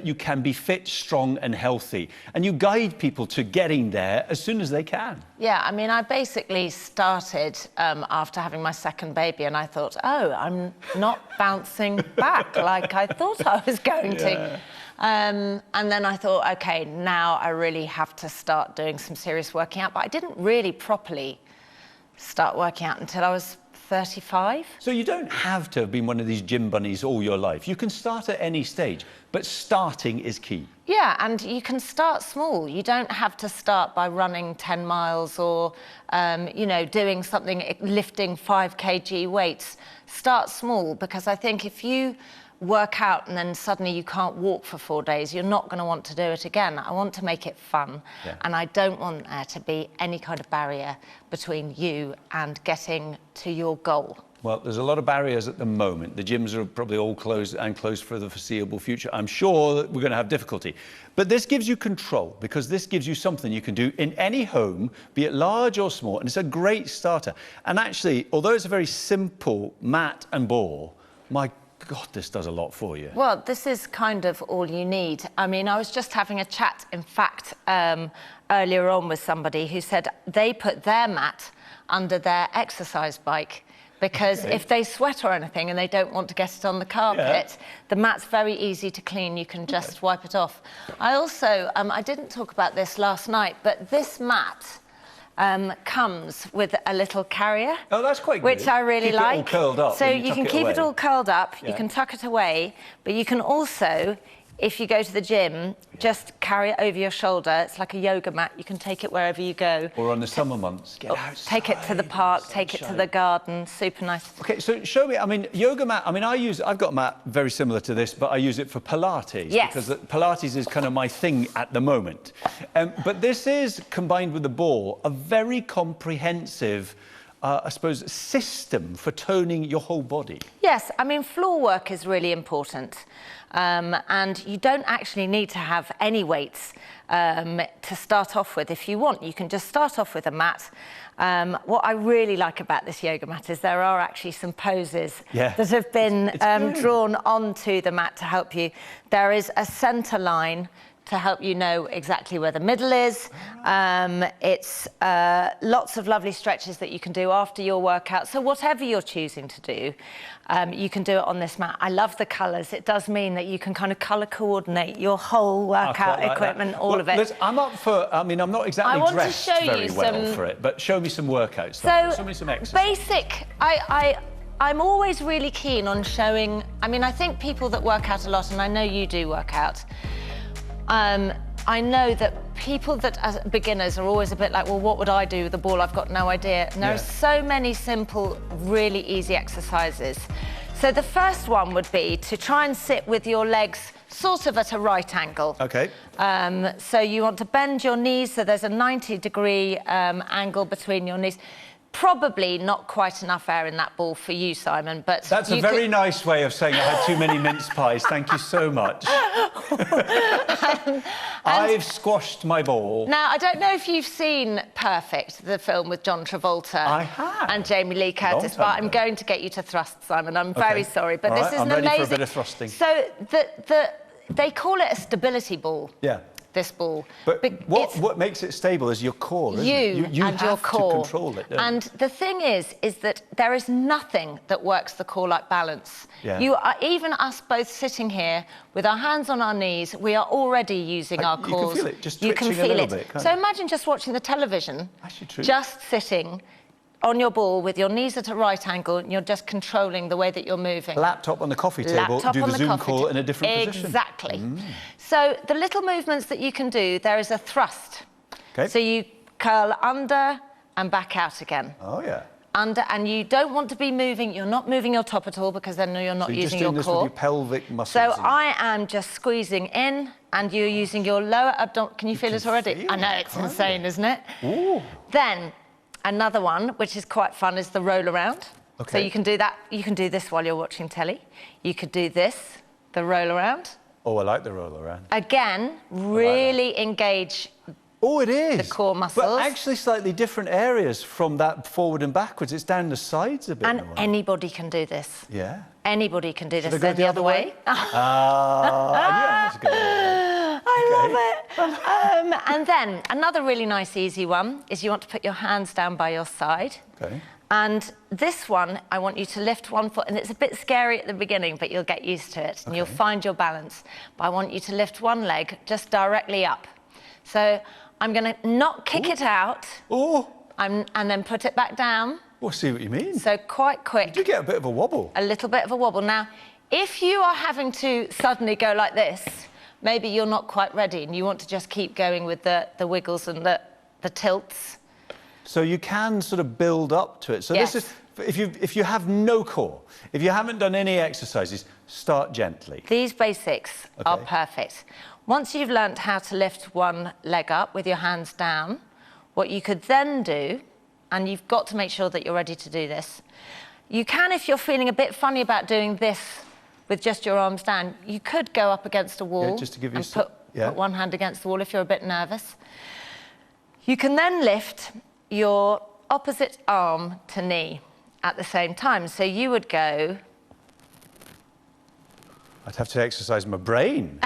You can be fit, strong and healthy, and you guide people to getting there as soon as they can. Yeah, I mean, I basically started after having my second baby, and I thought, oh, I'm not bouncing back like I thought I was going to. And then I thought, OK, now I really have to start doing some serious working out. But I didn't really properly start working out until I was 35. So you don't have to have been one of these gym bunnies all your life. You can start at any stage, but starting is key. Yeah, and you can start small. You don't have to start by running 10 miles or, you know, doing something, lifting 5 kg weights. Start small, because I think if you work out and then suddenly you can't walk for 4 days, you're not going to want to do it again. I want to make it fun, and I don't want there to be any kind of barrier between you and getting to your goal. Well, there's a lot of barriers at the moment. The gyms are probably all closed and closed for the foreseeable future. I'm sure that we're going to have difficulty. But this gives you control, because this gives you something you can do in any home, be it large or small, and it's a great starter. And actually, although it's a very simple mat and ball, my God, this does a lot for you. Well, this is kind of all you need. I mean, I was just having a chat, in fact, earlier on with somebody who said they put their mat under their exercise bike, because if they sweat or anything and they don't want to get it on the carpet, the mat's very easy to clean. You can just wipe it off. I also, I didn't talk about this last night, but this mat comes with a little carrier. Oh, that's quite good. Which I really like. Keep it all curled up. So you can keep it all curled up, you can tuck it away, but you can also, if you go to the gym, just carry it over your shoulder. It's like a yoga mat. You can take it wherever you go. Or on the summer months, get outside. Take it to the park, take it to the garden. Super nice. OK, so show me, I mean, yoga mat, I mean, I've got a mat very similar to this, but I use it for Pilates. Yes. Because Pilates is kind of my thing at the moment. But this is, combined with the ball, a very comprehensive, I suppose, system for toning your whole body. Yes, I mean, floor work is really important. And you don't actually need to have any weights to start off with. If you want, you can just start off with a mat. What I really like about this yoga mat is there are actually some poses that have been drawn onto the mat to help you. There is a centre line to help you know exactly where the middle is. It's lots of lovely stretches that you can do after your workout. So whatever you're choosing to do, you can do it on this mat. I love the colours. It does mean that you can kind of colour coordinate your whole workout equipment, all of it. Listen, I'm up for, I mean, I'm not exactly dressed very well for it, but show me some workout stuff. Show me some exercise. Basic, I'm always really keen on showing, I mean, I think people that work out a lot, and I know you do work out, I know that people that as beginners are always a bit like, well, what would I do with the ball? I've got no idea. And there are so many simple, really easy exercises. So the first one would be to try and sit with your legs sort of at a right angle. OK. So you want to bend your knees, so there's a 90-degree angle between your knees. Probably not quite enough air in that ball for you, Simon, but... That's a very nice way of saying I had too many mince pies. Thank you so much. I've squashed my ball. Now, I don't know if you've seen Perfect, the film with John Travolta. I have. And Jamie Lee Curtis, but I'm going to get you to thrust, Simon. I'm very sorry, but this is an amazing... I'm ready for a bit of thrusting. So they call it a stability ball. Yeah. This ball. But what makes it stable is your core, isn't it? You and have your core. to control it, don't you? And the thing is that there is nothing that works the core like balance. You are, even us both sitting here with our hands on our knees, we are already using our cores. You can feel it, just you can twitching feel a little bit. So imagine just watching the television, just sitting on your ball with your knees at a right angle, and you're just controlling the way that you're moving. Laptop on the coffee table, do the Zoom call in a different position. Exactly. So the little movements that you can do, there is a thrust. So you curl under and back out again. Oh, yeah. Under, and you don't want to be moving, you're not moving your top at all, because then you're not using your core. This with your pelvic muscles. So I am just squeezing in, and you're using your lower abdomen. Can you feel it already? I know, it's insane, isn't it? Ooh. Then, another one, which is quite fun, is the roll around. So you can do that. You can do this while you're watching telly. You could do this, the roll around. Oh, I like the roll around. Again, really engage the core muscles. But actually slightly different areas from that forward and backwards. It's down the sides a bit. And anybody can do this. Yeah. Anybody can do this. Should I go the other way? Yeah, that's a good idea. I love it. And then another really nice, easy one is you want to put your hands down by your side. Okay. And this one, I want you to lift one foot, and it's a bit scary at the beginning, but you'll get used to it, and you'll find your balance. But I want you to lift one leg just directly up. So I'm going to not kick it out, and then put it back down. We'll see what you mean. So quite quick. You do get a bit of a wobble. A little bit of a wobble. Now, if you are having to suddenly go like this, maybe you're not quite ready, and you want to just keep going with the wiggles and the tilts. So you can sort of build up to it. So Yes. this is, if you have no core, if you haven't done any exercises, start gently. These basics are Okay. perfect. Once you've learnt how to lift one leg up with your hands down, what you could then do, and you've got to make sure that you're ready to do this, you can, if you're feeling a bit funny about doing this with just your arms down, you could go up against a wall just to give you and some, put one hand against the wall if you're a bit nervous. You can then lift your opposite arm to knee at the same time. So you would go... I'd have to exercise my brain.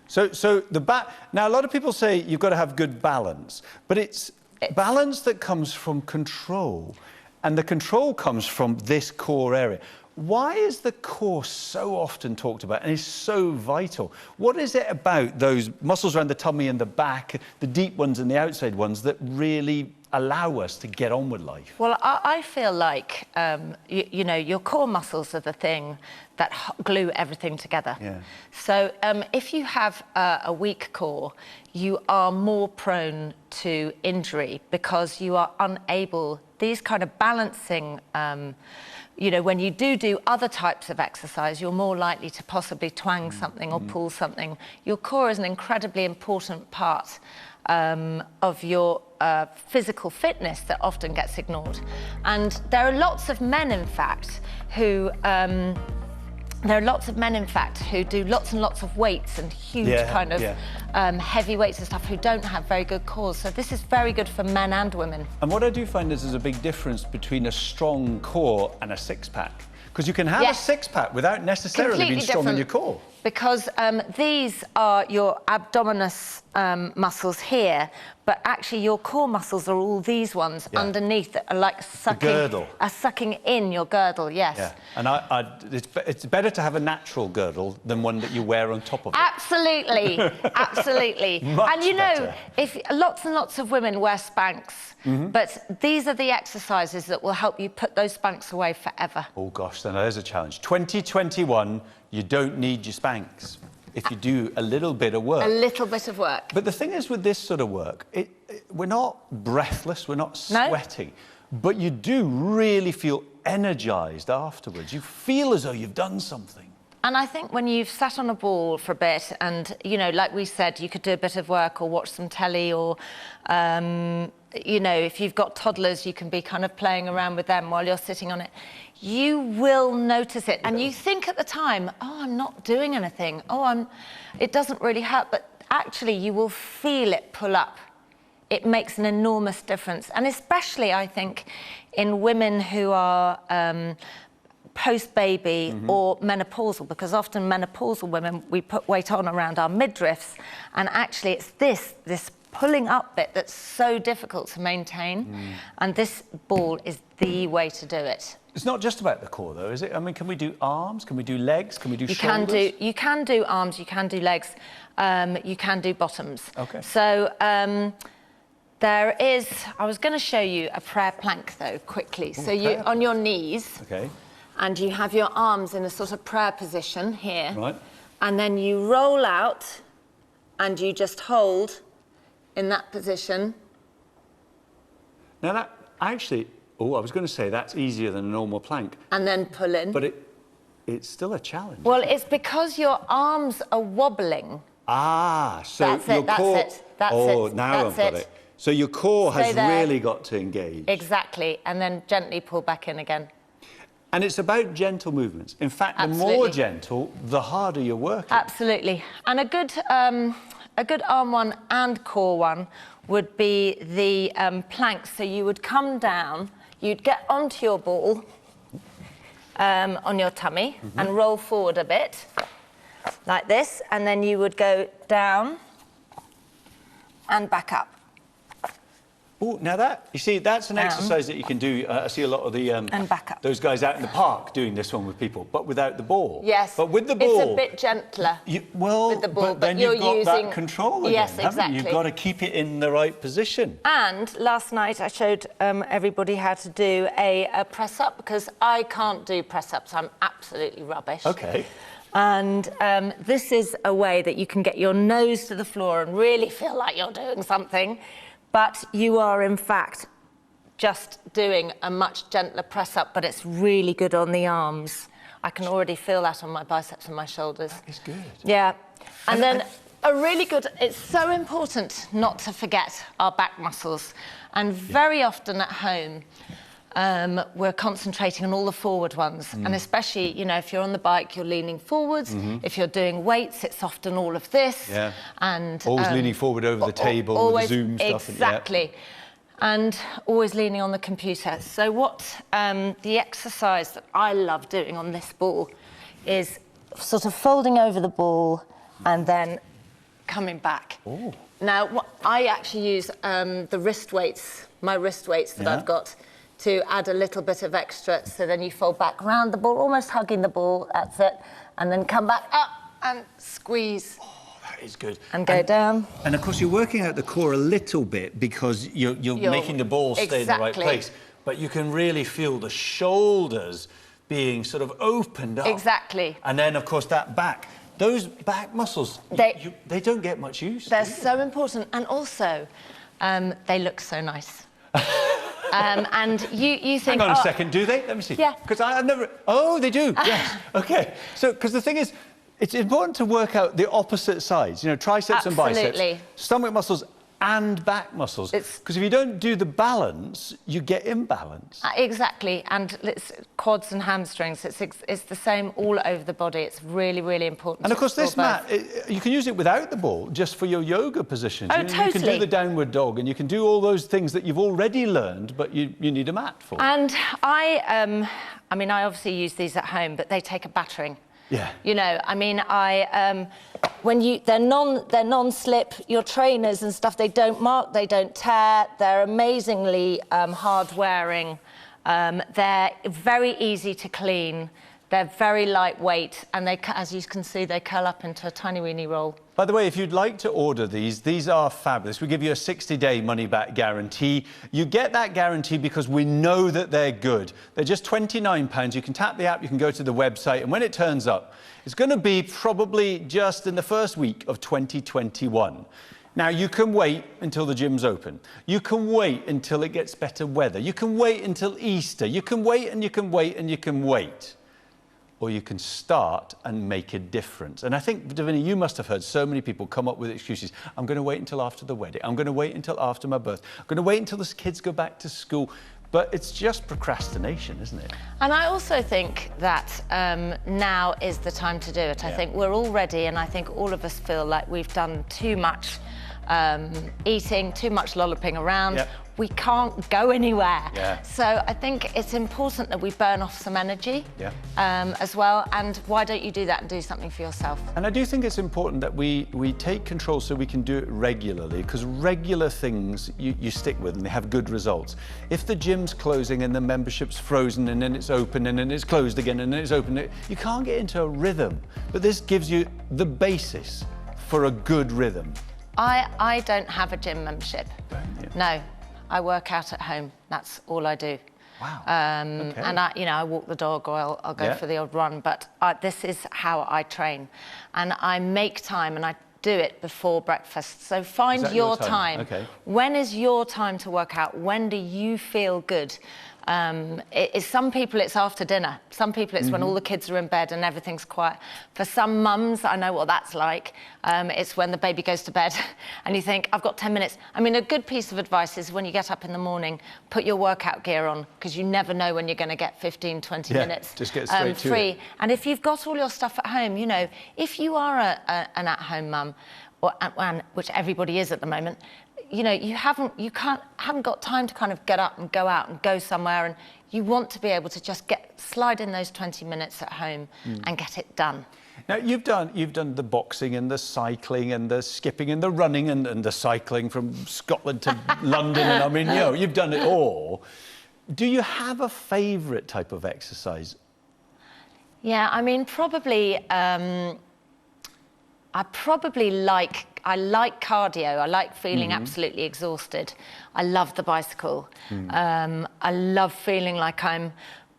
So the back... Now, a lot of people say you've got to have good balance, but it's balance that comes from control, and the control comes from this core area. Why is the core so often talked about and is so vital? What is it about those muscles around the tummy and the back, the deep ones and the outside ones, that really allow us to get on with life? Well, I feel like, you know, your core muscles are the thing that glue everything together. Yeah. So if you have a weak core, you are more prone to injury because you are unable, these kind of balancing, you know, when you do other types of exercise, you're more likely to possibly twang something or pull something. Your core is an incredibly important part of your physical fitness that often gets ignored. And there are lots of men, in fact, who do lots and lots of weights and huge heavy weights and stuff who don't have very good cores. So this is very good for men and women. And what I do find is there's a big difference between a strong core and a six-pack. Because you can have a six-pack without necessarily being strong in your core. Because these are your abdominis muscles here, but actually your core muscles are all these ones underneath that are like sucking... The girdle. Are sucking in your girdle, yes. Yeah, and it's better to have a natural girdle than one that you wear on top of it. Absolutely, absolutely. Much and you know, better. if lots and lots of women wear Spanx, but these are the exercises that will help you put those Spanx away forever. Oh gosh, then there's a challenge. 2021, you don't need your Spanx if you do a little bit of work. A little bit of work. But the thing is with this sort of work, we're not breathless, we're not sweating, but you do really feel energised afterwards. You feel as though you've done something. And I think when you've sat on a ball for a bit and, you know, like we said, you could do a bit of work or watch some telly or, you know, if you've got toddlers, you can be kind of playing around with them while you're sitting on it. You will notice it. And you think at the time, oh, I'm not doing anything. Oh, it doesn't really hurt. But actually, you will feel it pull up. It makes an enormous difference. And especially, I think, in women who are post-baby or menopausal, because often menopausal women, we put weight on around our midriffs, and actually it's this pulling up bit that's so difficult to maintain, and this ball is the way to do it. It's not just about the core, though, is it? I mean, can we do arms? Can we do legs? Can we do shoulders? You can do arms, you can do legs, you can do bottoms. Okay. So there is, I was going to show you a prayer plank, though, quickly. So you're on your knees. Okay. And you have your arms in a sort of prayer position here. Right. And then you roll out and you just hold in that position. Now that actually, I was going to say that's easier than a normal plank. And then pull in. But it's still a challenge. Well, it's because your arms are wobbling. Ah, so that's your it, that's core... it, that's oh, it, now that's I've got it. So your core has really got to engage. Exactly, and then gently pull back in again. And it's about gentle movements. In fact, the more gentle, the harder you're working. Absolutely. And a good arm one and core one would be the planks. So you would come down, you'd get onto your ball, on your tummy and roll forward a bit, like this, and then you would go down and back up. Oh, now that, you see, that's an exercise that you can do. I see a lot of the and back up. Those guys out in the park doing this one with people, but without the ball. Yes. But with the ball, it's a bit gentler. With the ball, but then you're you've got using... that control again, yes, haven't exactly. you? You've got to keep it in the right position. And last night I showed everybody how to do a press-up, because I can't do press-ups. I'm absolutely rubbish. Okay. And this is a way that you can get your nose to the floor and really feel like you're doing something, but you are, in fact, just doing a much gentler press-up, but it's really good on the arms. I can already feel that on my biceps and my shoulders. That is good. Yeah. And then a really good... It's so important not to forget our back muscles. And very often at home, we're concentrating on all the forward ones. And especially, you know, if you're on the bike, you're leaning forwards. If you're doing weights, it's often all of this. Yeah. And always leaning forward over the table, always, with the Zoom stuff. Exactly. And always leaning on the computer. So what the exercise that I love doing on this ball is sort of folding over the ball and then coming back. Ooh. Now, I actually use the wrist weights, my wrist weights that I've got, to add a little bit of extra. So then you fold back round the ball, almost hugging the ball, that's it. And then come back up and squeeze. That is good. And go down. And of course, you're working out the core a little bit because you're making the ball stay in the right place. But you can really feel the shoulders being sort of opened up. Exactly. And then, of course, that back. Those back muscles, they don't get much use. They're so important. And also, they look so nice. And you think... Hang on a second, do they? Let me see. Yeah. Because I've never... Oh, they do, yes. OK. So, because the thing is, it's important to work out the opposite sides, you know, triceps and biceps, stomach muscles and back muscles. Because if you don't do the balance, you get imbalance. Exactly, and it's quads and hamstrings. It's the same all over the body. It's really, really important. And of course, this mat, you can use it without the ball, just for your yoga positions. Oh, totally. You can do the downward dog, and you can do all those things that you've already learned, but you need a mat for. And I mean, I obviously use these at home, but they take a battering. Yeah. You know, I mean, they're non-slip. Your trainers and stuff, they don't mark, they don't tear. They're amazingly hard-wearing. They're very easy to clean. They're very lightweight, and they, as you can see, they curl up into a tiny weeny roll. By the way, if you'd like to order these are fabulous. We give you a 60-day money-back guarantee. You get that guarantee because we know that they're good. They're just £29. You can tap the app, you can go to the website, and when it turns up, it's going to be probably just in the first week of 2021. Now, you can wait until the gym's open. You can wait until it gets better weather. You can wait until Easter. You can wait and you can wait and you can wait. Or you can start and make a difference. And I think, Davina, you must have heard so many people come up with excuses. I'm going to wait until after the wedding. I'm going to wait until after my birth. I'm going to wait until the kids go back to school. But it's just procrastination, isn't it? And I also think that now is the time to do it. I think we're all ready, and I think all of us feel like we've done too much eating, too much lolloping around. We can't go anywhere. So I think it's important that we burn off some energy as well. And why don't you do that and do something for yourself? And I do think it's important that we take control so we can do it regularly, because regular things you stick with and they have good results. If the gym's closing and the membership's frozen and then it's open and then it's closed again and then it's open, you can't get into a rhythm. But this gives you the basis for a good rhythm. I don't have a gym membership. No. I work out at home. That's all I do. Wow. And I walk the dog, or I'll go for the odd run. But this is how I train, and I make time, and I do it before breakfast. So find your time. When is your time to work out? When do you feel good? Some people it's after dinner. Some people it's when all the kids are in bed and everything's quiet. For some mums, I know what that's like. It's when the baby goes to bed and you think, I've got 10 minutes. I mean, a good piece of advice is when you get up in the morning, put your workout gear on, because you never know when you're going to get 15, 20 minutes just get straight to free. it. And if you've got all your stuff at home, you know, if you are an at-home mum, which everybody is at the moment, you know, you haven't got time to kind of get up and go out and go somewhere, and You want to be able to just slide in those 20 minutes at home and get it done. Now, you've done the boxing and the cycling and the skipping and the running and the cycling from Scotland to London. And I mean, you know, you've done it all. Do you have a favourite type of exercise? Yeah, I mean, probably, I like cardio. I like feeling absolutely exhausted. I love the bicycle. I love feeling like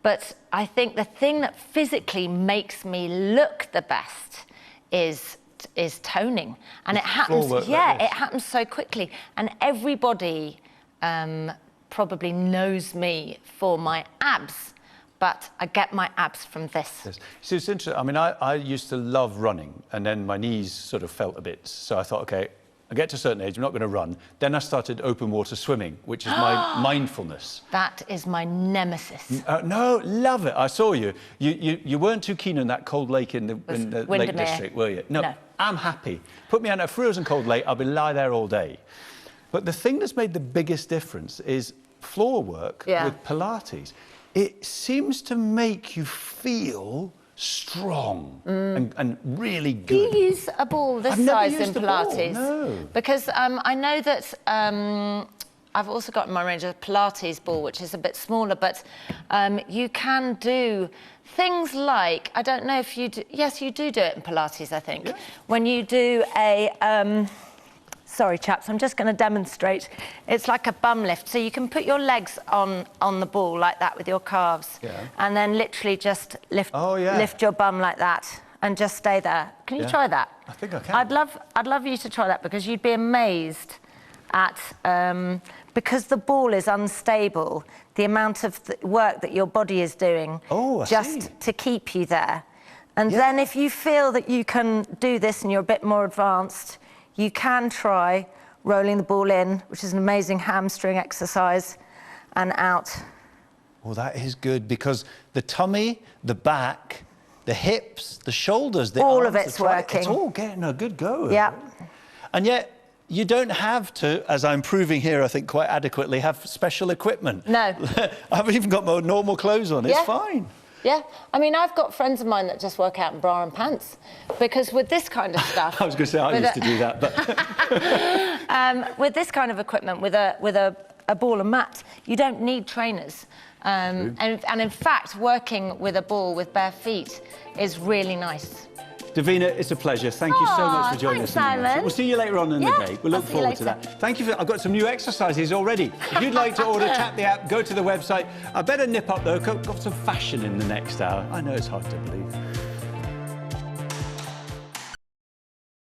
but I think the thing that physically makes me look the best is toning. And it happens, it happens so quickly. And everybody probably knows me for my abs, but I get my abs from this. Yes. So it's interesting. I mean, I used to love running, and then my knees sort of felt a bit. So I thought, OK, I get to a certain age, I'm not going to run. Then I started open water swimming, which is my mindfulness. That is my nemesis. No, love it. I saw you. You weren't too keen on that cold lake in the Lake District, were you? No, I'm happy. Put me on a frozen cold lake, I'll be lie there all day. But the thing that's made the biggest difference is floor work with Pilates. It seems to make you feel strong and really good. Do you use a ball this size in Pilates? No. Because I know that I've also got in my range a Pilates ball, which is a bit smaller, but you can do things like, I don't know if you do, yes, you do it in Pilates, I think. Yeah. When you do a, sorry chaps, I'm just going to demonstrate. It's like a bum lift. So you can put your legs on the ball like that with your calves, and then literally just lift your bum like that and just stay there. Can you try that? I think I can. I'd love you to try that, because you'd be amazed at, because the ball is unstable, the amount of work that your body is doing to keep you there. And then if you feel that you can do this and you're a bit more advanced, you can try rolling the ball in, which is an amazing hamstring exercise, and out. Well, that is good, because the tummy, the back, the hips, the shoulders, the all arms, of it's working. It's all getting a good go. Yeah. And yet, you don't have to, as I'm proving here, I think quite adequately, have special equipment. No. I've even got my normal clothes on. It's fine. Yeah, I mean, I've got friends of mine that just work out in bra and pants, because with this kind of stuff... I was going to say, I used to do that, but... with this kind of equipment, with a ball and mat, you don't need trainers. And in fact, working with a ball with bare feet is really nice. Davina, it's a pleasure. Thank you so much for joining us. Simon. We'll see you later on in the day. We'll look forward to that. Thank you. I've got some new exercises already. If you'd like to order, tap the app, go to the website. I better nip up, though. Got some fashion in the next hour. I know it's hard to believe.